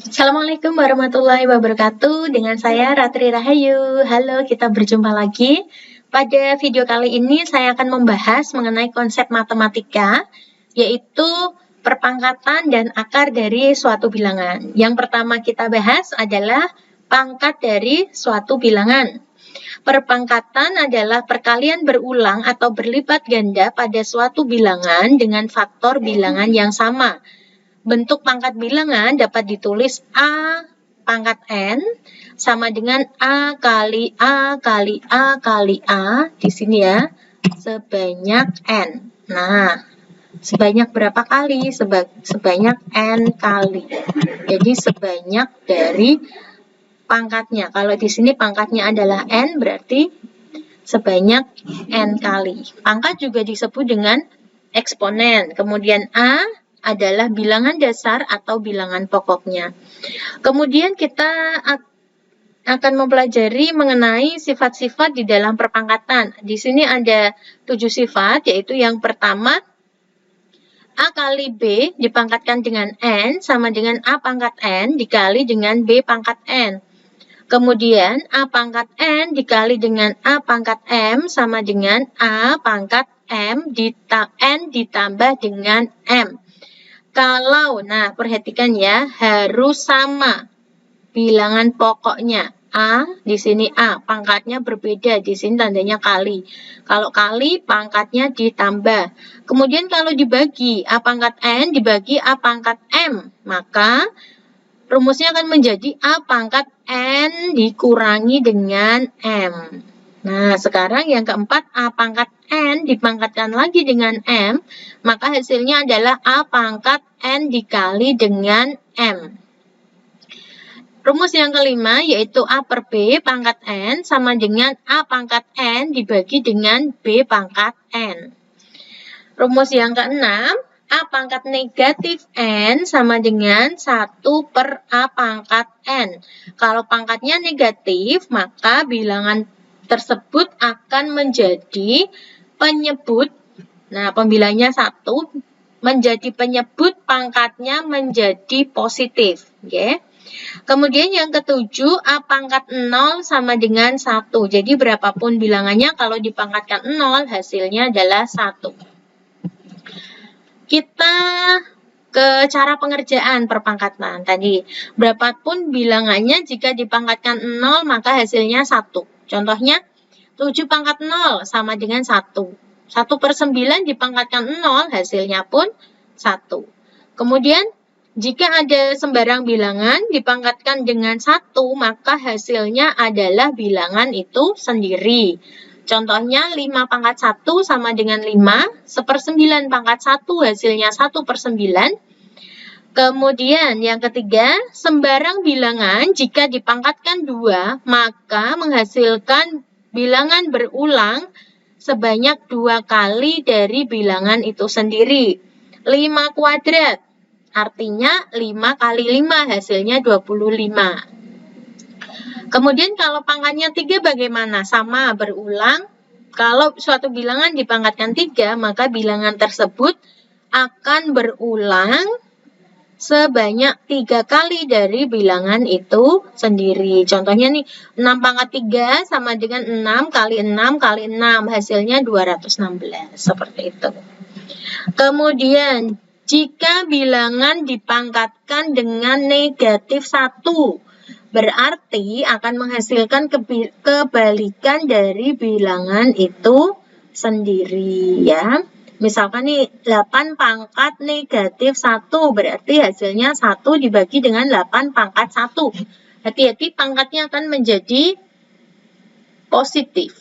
Assalamualaikum warahmatullahi wabarakatuh. Dengan saya Ratri Rahayu. Halo, kita berjumpa lagi. Pada video kali ini saya akan membahas mengenai konsep matematika, yaitu perpangkatan dan akar dari suatu bilangan. Yang pertama kita bahas adalah pangkat dari suatu bilangan. Perpangkatan adalah perkalian berulang atau berlipat ganda pada suatu bilangan dengan faktor bilangan yang sama. Bentuk pangkat bilangan dapat ditulis A pangkat N sama dengan A kali A kali A kali A di sini ya, sebanyak N. Nah, sebanyak berapa kali? Sebanyak N kali. Jadi sebanyak dari pangkatnya. Kalau di sini pangkatnya adalah N, berarti sebanyak N kali. Pangkat juga disebut dengan eksponen. Kemudian A adalah bilangan dasar atau bilangan pokoknya. Kemudian kita akan mempelajari mengenai sifat-sifat di dalam perpangkatan. Di sini ada 7 sifat, yaitu yang pertama, A kali B dipangkatkan dengan N sama dengan A pangkat N dikali dengan B pangkat N. Kemudian A pangkat N dikali dengan A pangkat M sama dengan A pangkat N ditambah dengan M. Kalau, nah perhatikan ya, harus sama bilangan pokoknya. A, di sini A, pangkatnya berbeda, di sini tandanya kali. Kalau kali, pangkatnya ditambah. Kemudian kalau dibagi, A pangkat N dibagi A pangkat M, maka rumusnya akan menjadi A pangkat N dikurangi dengan M. Nah, sekarang yang keempat, A pangkat N dipangkatkan lagi dengan M, maka hasilnya adalah A pangkat N dikali dengan M. Rumus yang kelima, yaitu A per B pangkat N sama dengan A pangkat N dibagi dengan B pangkat N. Rumus yang keenam, A pangkat negatif N sama dengan 1 per A pangkat N. Kalau pangkatnya negatif, maka bilangan tersebut akan menjadi penyebut. Nah, pembilangnya 1 menjadi penyebut, pangkatnya menjadi positif. Okay. Kemudian yang ketujuh, A pangkat 0 sama dengan 1. Jadi berapapun bilangannya, kalau dipangkatkan 0, hasilnya adalah 1. Kita ke cara pengerjaan perpangkatan tadi. Berapapun bilangannya, jika dipangkatkan 0, maka hasilnya 1. Contohnya, 7 pangkat 0 sama dengan 1. 1 per 9 dipangkatkan 0, hasilnya pun 1. Kemudian, jika ada sembarang bilangan dipangkatkan dengan 1, maka hasilnya adalah bilangan itu sendiri. Contohnya, 5 pangkat 1 sama dengan 5, 1/9 pangkat 1 hasilnya 1 per 9. Kemudian yang ketiga, sembarang bilangan jika dipangkatkan 2, maka menghasilkan bilangan berulang sebanyak 2 kali dari bilangan itu sendiri. 5 kuadrat, artinya 5 kali 5, hasilnya 25. Kemudian kalau pangkatnya 3 bagaimana? Sama, berulang. Kalau suatu bilangan dipangkatkan 3, maka bilangan tersebut akan berulang sebanyak 3 kali dari bilangan itu sendiri. Contohnya nih, 6 pangkat 3 sama dengan 6 kali 6 kali 6, hasilnya 216. Seperti itu. Kemudian, jika bilangan dipangkatkan dengan negatif 1, berarti akan menghasilkan kebalikan dari bilangan itu sendiri ya. Misalkan nih 8 pangkat negatif 1, berarti hasilnya 1 dibagi dengan 8 pangkat 1. Hati-hati, pangkatnya akan menjadi positif.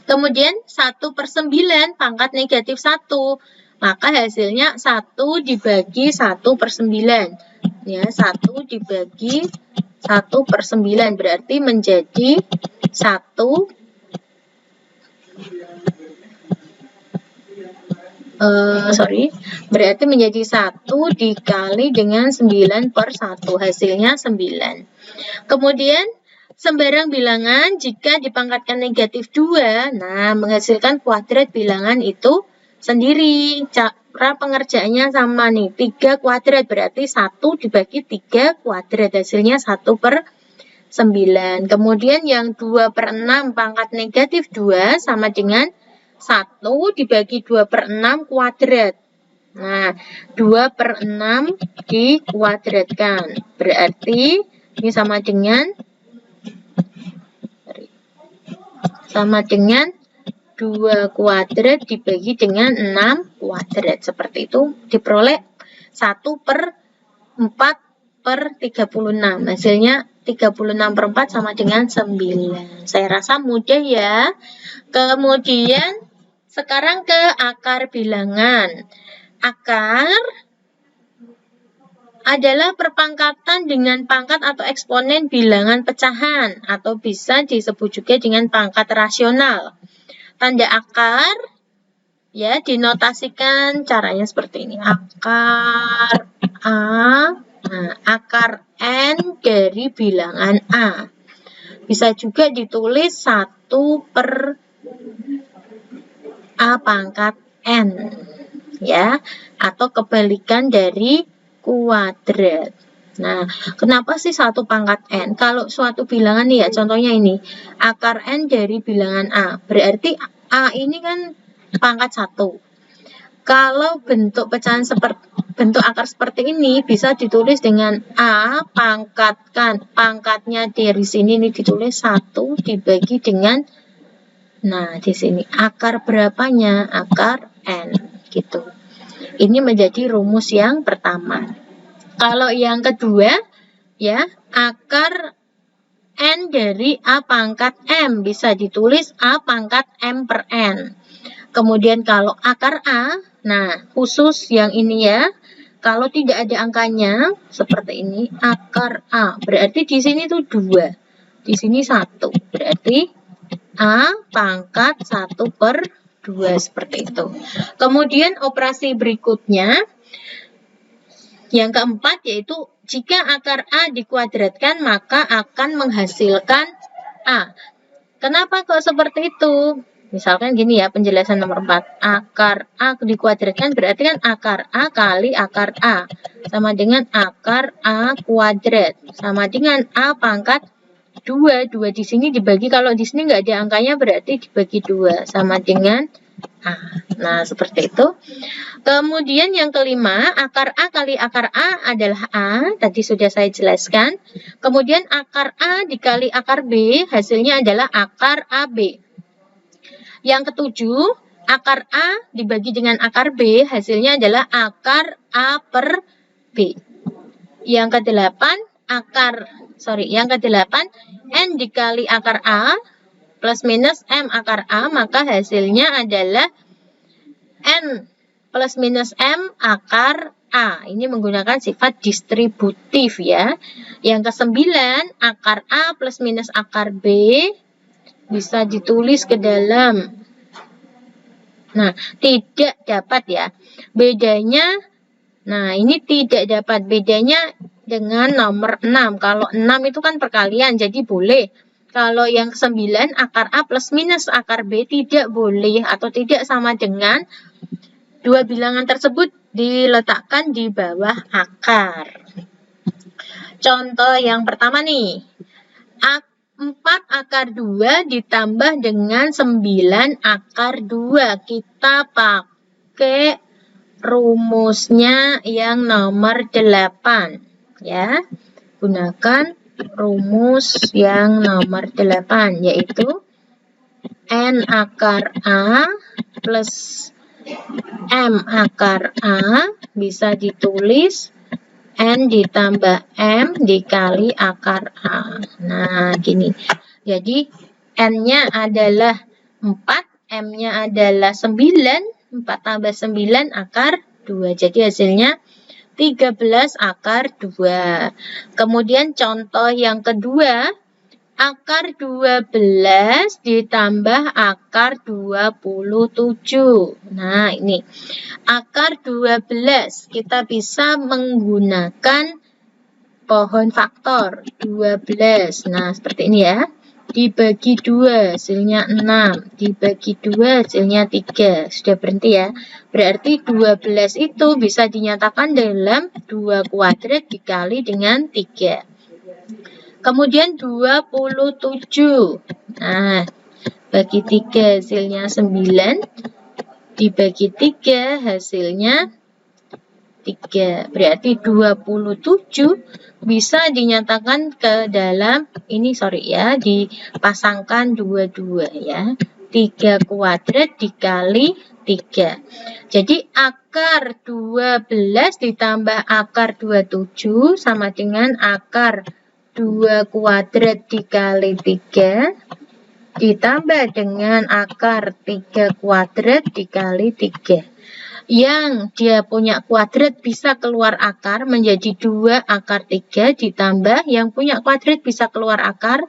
Kemudian 1 per 9 pangkat negatif 1, maka hasilnya 1 dibagi 1 per 9. Ya, 1 dibagi 1 per 9, berarti menjadi 1 berarti menjadi 1 dikali dengan 9 per 1, hasilnya 9. Kemudian, sembarang bilangan jika dipangkatkan negatif 2, nah menghasilkan kuadrat bilangan itu sendiri. pengerjaannya sama nih, 3 kuadrat berarti 1 dibagi 3 kuadrat, hasilnya 1/9. Kemudian yang 2/6 pangkat negatif 2 sama dengan 1 dibagi 2/6 kuadrat. Nah, 2/6 dikuadratkan. Berarti ini sama dengan 2 kuadrat dibagi dengan 6 kuadrat. Seperti itu diperoleh 1/4/36. Hasilnya 36/4 sama dengan 9. Saya rasa mudah ya. Kemudian sekarang ke akar bilangan. Akar adalah perpangkatan dengan pangkat atau eksponen bilangan pecahan, atau bisa disebut juga dengan pangkat rasional. Tanda akar ya dinotasikan caranya seperti ini. Akar A, nah, akar N dari bilangan A. Bisa juga ditulis 1/A pangkat N ya, atau kebalikan dari kuadrat. Nah, kenapa sih 1 pangkat N? Kalau suatu bilangan nih ya, contohnya ini, akar N dari bilangan A. Berarti A ini kan pangkat 1. Kalau bentuk pecahan bentuk akar seperti ini bisa ditulis dengan A pangkatnya dari sini ini ditulis 1 dibagi dengan, nah di sini akar berapanya? Akar N gitu. Ini menjadi rumus yang pertama. Kalau yang kedua, ya, akar N dari A pangkat M bisa ditulis A pangkat M per N. Kemudian kalau akar A, nah khusus yang ini ya, kalau tidak ada angkanya seperti ini, akar A, berarti di sini tuh 2, di sini 1, berarti A pangkat 1/2 seperti itu. Kemudian operasi berikutnya, yang keempat yaitu jika akar A dikuadratkan maka akan menghasilkan A. Kenapa kok seperti itu? Misalkan gini ya, penjelasan nomor 4. Akar A dikuadratkan berarti kan akar A kali akar A sama dengan akar A kuadrat sama dengan A pangkat 2. 2 di sini dibagi, kalau di sini nggak ada angkanya berarti dibagi 2 sama dengan A. Nah, seperti itu. Kemudian yang kelima, akar A kali akar A adalah A. Tadi sudah saya jelaskan. Kemudian akar A dikali akar B, hasilnya adalah akar AB. Yang ketujuh, akar A dibagi dengan akar B, hasilnya adalah akar A per B. Yang kedelapan, N dikali akar A plus minus M akar A, maka hasilnya adalah N plus minus M akar A. Ini menggunakan sifat distributif ya. Yang kesembilan, akar A plus minus akar B bisa ditulis ke dalam. Nah, tidak dapat ya. Bedanya, nah ini tidak dapat. Bedanya dengan nomor 6. Kalau 6 itu kan perkalian, jadi boleh. Kalau yang 9, akar A plus minus akar B tidak boleh atau tidak sama dengan dua bilangan tersebut diletakkan di bawah akar. Contoh yang pertama nih, 4 akar 2 ditambah dengan 9 akar 2. Kita pakai rumusnya yang nomor 8 ya. Gunakan rumus yang nomor 8 yaitu N akar A plus M akar A bisa ditulis N ditambah M dikali akar A. Nah, gini. Jadi, N-nya adalah 4, M-nya adalah 9. 4 tambah 9 akar 2. Jadi, hasilnya 13 akar 2. Kemudian, contoh yang kedua, akar 12 ditambah akar 27. Nah, ini. Akar 12 kita bisa menggunakan pohon faktor 12. Nah, seperti ini ya. dibagi 2 hasilnya 6, dibagi 2 hasilnya 3. Sudah berhenti ya. Berarti 12 itu bisa dinyatakan dalam 2 kuadrat dikali dengan 3. Kemudian 27. Nah, bagi 3 hasilnya 9, dibagi 3 hasilnya 3. Berarti 27 bisa dinyatakan ke dalam, ini sorry ya, dipasangkan dua-dua ya. 3 kuadrat dikali 3. Jadi akar 12 ditambah akar 27 sama dengan akar 2 kuadrat dikali 3 ditambah dengan akar 3 kuadrat dikali 3. Yang dia punya kuadrat bisa keluar akar menjadi 2 akar 3 ditambah yang punya kuadrat bisa keluar akar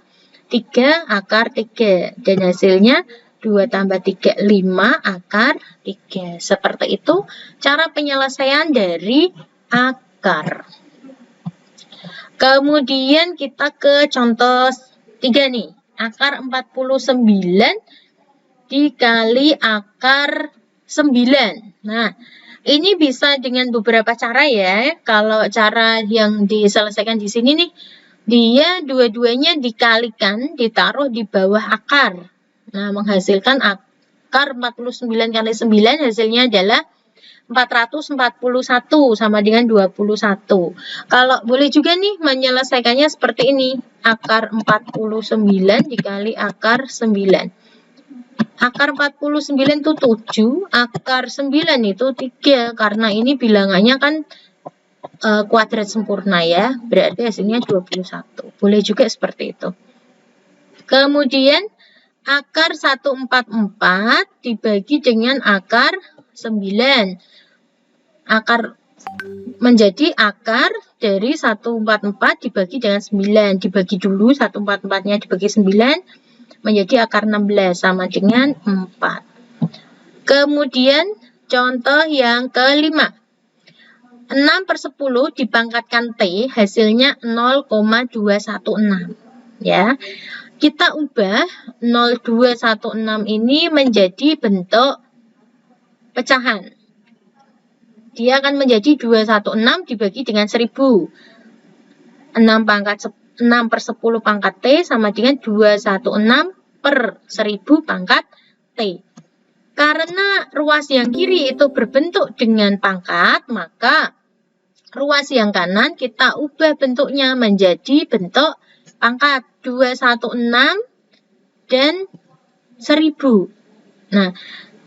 3 akar 3. Dan hasilnya 2 tambah 3, 5 akar 3. Seperti itu cara penyelesaian dari akar. Kemudian kita ke contoh 3 nih. Akar 49 dikali akar 9. Nah, ini bisa dengan beberapa cara ya. Kalau cara yang diselesaikan di sini nih, dia dua-duanya dikalikan, ditaruh di bawah akar. Nah, menghasilkan akar 49 kali 9 hasilnya adalah 441 sama dengan 21. Kalau boleh juga nih menyelesaikannya seperti ini. Akar 49 dikali akar 9. Akar 49 itu 7, akar 9 itu 3. Karena ini bilangannya kan kuadrat sempurna ya. Berarti hasilnya 21. Boleh juga seperti itu. Kemudian akar 144 dibagi dengan akar 9. Akar menjadi akar dari 144 dibagi dengan 9. Dibagi dulu 144-nya dibagi 9. Menjadi akar 16 sama dengan 4. Kemudian contoh yang kelima. 6/10 dipangkatkan T hasilnya 0,216. Ya. Kita ubah 0,216 ini menjadi bentuk pecahan. Dia akan menjadi 216 dibagi dengan 1000. 6/10 pangkat T sama dengan 216/1000 pangkat T. Karena ruas yang kiri itu berbentuk dengan pangkat, maka ruas yang kanan kita ubah bentuknya menjadi bentuk pangkat 216 dan 1000. Nah,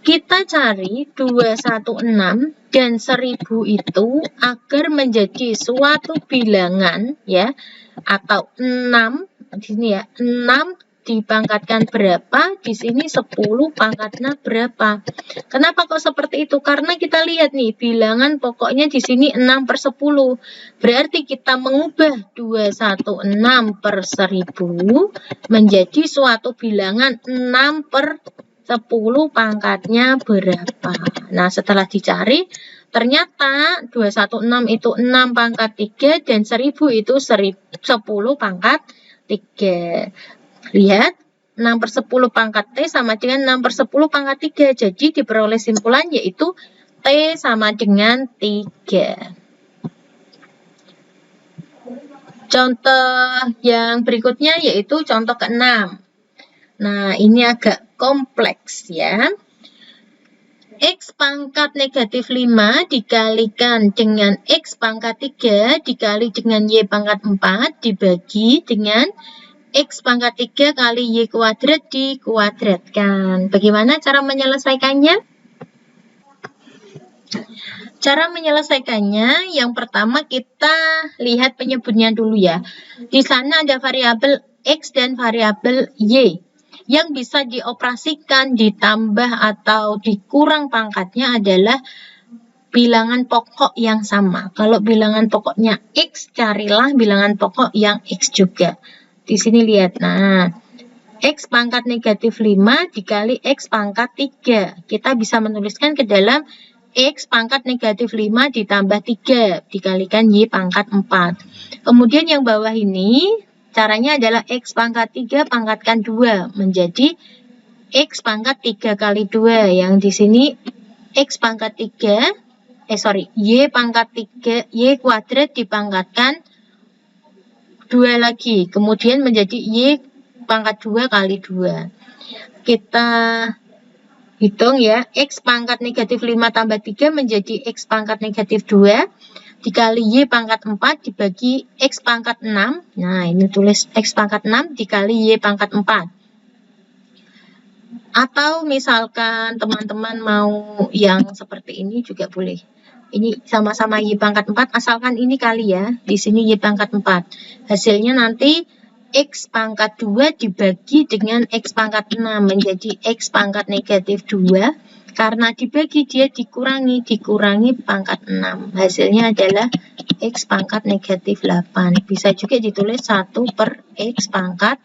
kita cari 216 dan 1000 itu agar menjadi suatu bilangan ya, atau 6 di sini ya, 6 dipangkatkan berapa, di sini 10 pangkatnya berapa. Kenapa kok seperti itu? Karena kita lihat nih, bilangan pokoknya di sini 6/10. Berarti kita mengubah 216/1000 menjadi suatu bilangan 6/10 pangkatnya berapa. Nah, setelah dicari, ternyata 216 itu 6 pangkat 3 dan 1000 itu 10 pangkat 3. Lihat, 6/10 pangkat T sama dengan 6/10 pangkat 3. Jadi diperoleh simpulan yaitu T sama dengan 3. Contoh yang berikutnya yaitu contoh ke-6. Nah, ini agak kompleks ya. X pangkat negatif 5 dikalikan dengan X pangkat 3 dikali dengan Y pangkat 4 dibagi dengan X pangkat 3 kali Y kuadrat dikuadratkan. Bagaimana cara menyelesaikannya? Cara menyelesaikannya, yang pertama kita lihat penyebutnya dulu ya. Di sana ada variabel X dan variabel Y. Yang bisa dioperasikan, ditambah atau dikurang pangkatnya adalah bilangan pokok yang sama. Kalau bilangan pokoknya X, carilah bilangan pokok yang X juga. Di sini lihat, nah, X pangkat negatif 5 dikali X pangkat 3. Kita bisa menuliskan ke dalam X pangkat negatif 5 ditambah 3 dikalikan Y pangkat 4. Kemudian yang bawah ini Caranya adalah X pangkat 3 pangkatkan 2 menjadi X pangkat 3 kali 2. Yang di sini X pangkat 3, Y pangkat 3, Y kuadrat dipangkatkan 2 lagi. Kemudian menjadi Y pangkat 2 kali 2. Kita hitung ya, X pangkat negatif 5 tambah 3 menjadi X pangkat negatif 2. Dikali Y pangkat 4 dibagi X pangkat 6. Nah, ini tulis X pangkat 6 dikali Y pangkat 4. Atau misalkan teman-teman mau yang seperti ini juga boleh. Ini sama-sama Y pangkat 4, asalkan ini kali ya. Di sini Y pangkat 4. Hasilnya nanti X pangkat 2 dibagi dengan X pangkat 6 menjadi X pangkat negatif 2. Karena dibagi dia dikurangi pangkat 6. Hasilnya adalah X pangkat negatif 8. Bisa juga ditulis 1 per X pangkat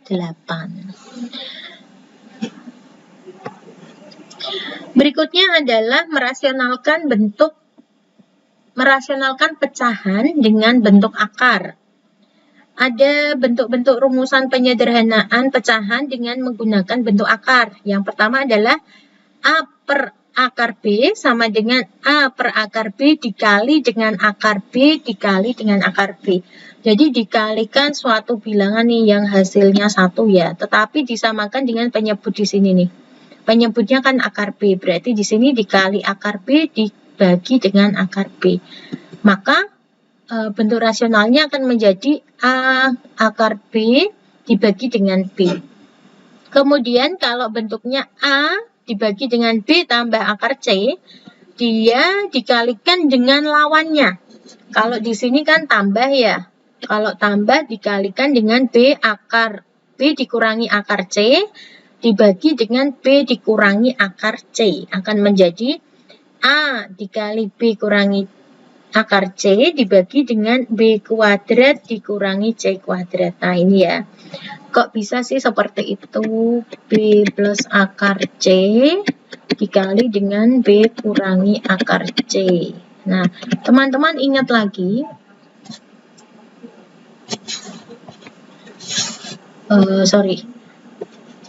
8. Berikutnya adalah merasionalkan pecahan dengan bentuk akar. Ada bentuk-bentuk rumusan penyederhanaan pecahan dengan menggunakan bentuk akar. Yang pertama adalah A per akar B sama dengan A per akar B dikali dengan akar B dikali dengan akar B. Jadi dikalikan suatu bilangan nih yang hasilnya 1 ya. Tetapi disamakan dengan penyebut di sini nih. Penyebutnya kan akar B. Berarti di sini dikali akar B dibagi dengan akar B. Maka bentuk rasionalnya akan menjadi A akar B dibagi dengan B. Kemudian kalau bentuknya A dibagi dengan B tambah akar C, dia dikalikan dengan lawannya. Kalau di sini kan tambah ya. Kalau tambah dikalikan dengan B akar B dikurangi akar C, dibagi dengan B dikurangi akar C. Akan menjadi A dikali B kurangi akar C dibagi dengan B kuadrat dikurangi C kuadrat. Nah ini ya. Kok bisa sih seperti itu? B plus akar C dikali dengan B kurangi akar C. Nah, teman-teman ingat lagi.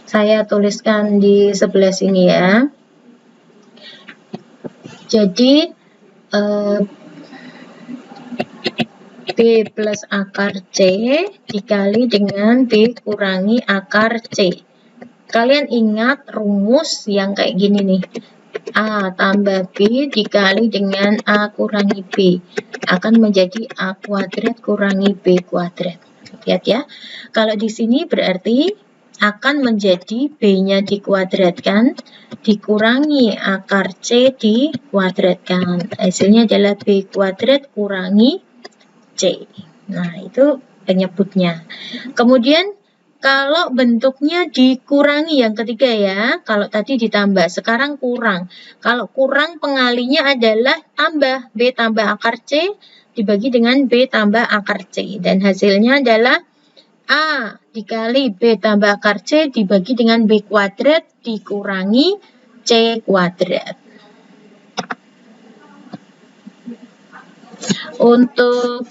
Saya tuliskan di sebelah sini ya. Jadi, B plus akar C dikali dengan B kurangi akar C. Kalian ingat rumus yang kayak gini nih. A tambah B dikali dengan A kurangi B. Akan menjadi A kuadrat kurangi B kuadrat. Lihat ya. Kalau di sini berarti akan menjadi B-nya dikuadratkan dikurangi akar C dikuadratkan. Hasilnya adalah B kuadrat kurangi C. Nah, itu penyebutnya. Kemudian, kalau bentuknya dikurangi yang ketiga ya. Kalau tadi ditambah, sekarang kurang. Kalau kurang pengalinya adalah tambah. B tambah akar C dibagi dengan B tambah akar C. Dan hasilnya adalah A dikali B tambah akar C dibagi dengan B kuadrat dikurangi C kuadrat. Untuk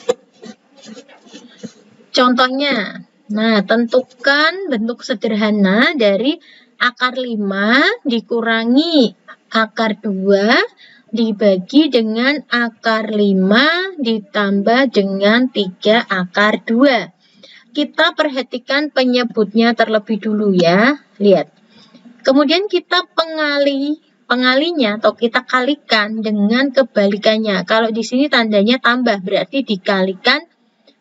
contohnya, nah tentukan bentuk sederhana dari akar 5 dikurangi akar 2 dibagi dengan akar 5 ditambah dengan 3 akar 2. Kita perhatikan penyebutnya terlebih dulu ya, lihat. Kemudian kita pengalinya atau kita kalikan dengan kebalikannya. Kalau di sini tandanya tambah, berarti dikalikan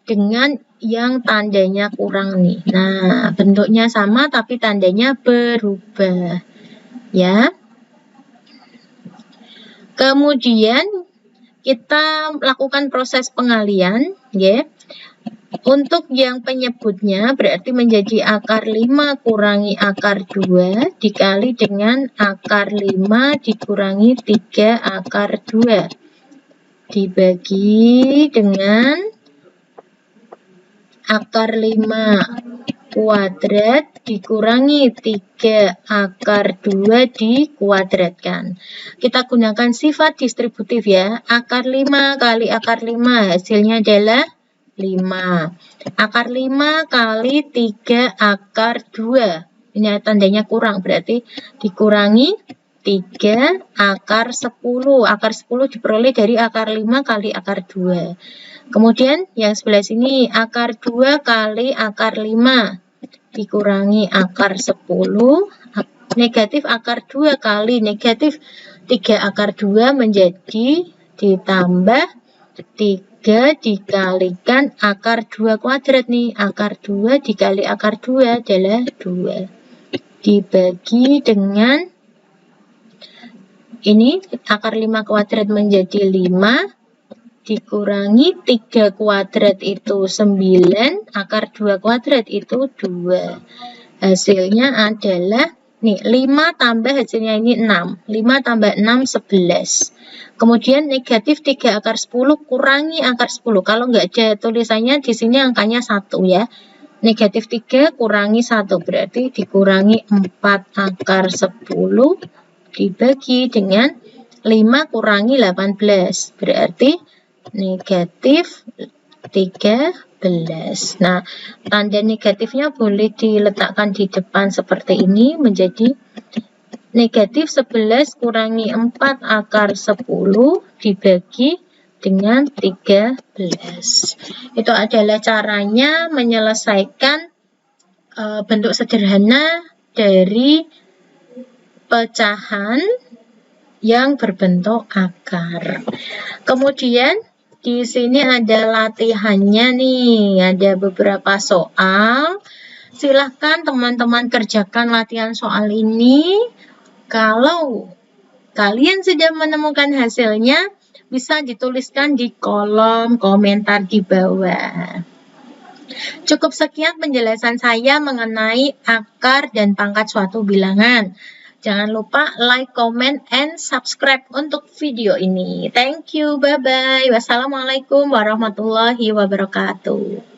dengan yang tandanya kurang nih. Nah, bentuknya sama tapi tandanya berubah. Ya. Kemudian kita lakukan proses pengalian, ya. Untuk yang penyebutnya berarti menjadi akar 5 kurangi akar 2 dikali dengan akar 5 dikurangi 3 akar 2. Dibagi dengan akar 5 kuadrat dikurangi 3 akar 2 dikuadratkan. Kita gunakan sifat distributif ya. Akar 5 kali akar 5 hasilnya adalah 5. Akar 5 kali 3 akar 2. Ini tandanya kurang, berarti dikurangi 3 akar 10. Akar 10 diperoleh dari akar 5 kali akar 2. Kemudian yang sebelah sini, akar 2 kali akar 5. Dikurangi akar 10. Negatif akar 2 kali negatif 3 akar 2 menjadi ditambah 3 dikalikan akar 2 kuadrat nih. Akar 2 dikali akar 2 adalah 2. Dibagi dengan ini akar 5 kuadrat menjadi 5. Dikurangi 3 kuadrat itu 9. Akar 2 kuadrat itu 2. Hasilnya adalah nih 5 tambah hasilnya ini 6. 5 tambah 6 11. Kemudian negatif 3 akar 10 kurangi akar 10. Kalau nggak ada tulisannya di sini angkanya 1 ya. Negatif 3 kurangi 1 berarti dikurangi 4 akar 10 dibagi dengan 5 kurangi 18. Berarti negatif 13. Nah, tanda negatifnya boleh diletakkan di depan seperti ini menjadi negatif 11 kurangi 4 akar 10 dibagi dengan 13. Itu adalah caranya menyelesaikan bentuk sederhana dari pecahan yang berbentuk akar. Kemudian di sini ada latihannya nih, ada beberapa soal. Silahkan teman-teman kerjakan latihan soal ini. Kalau kalian sudah menemukan hasilnya, bisa dituliskan di kolom komentar di bawah. Cukup sekian penjelasan saya mengenai akar dan pangkat suatu bilangan. Jangan lupa like, comment, and subscribe untuk video ini. Thank you, bye-bye. Wassalamualaikum warahmatullahi wabarakatuh.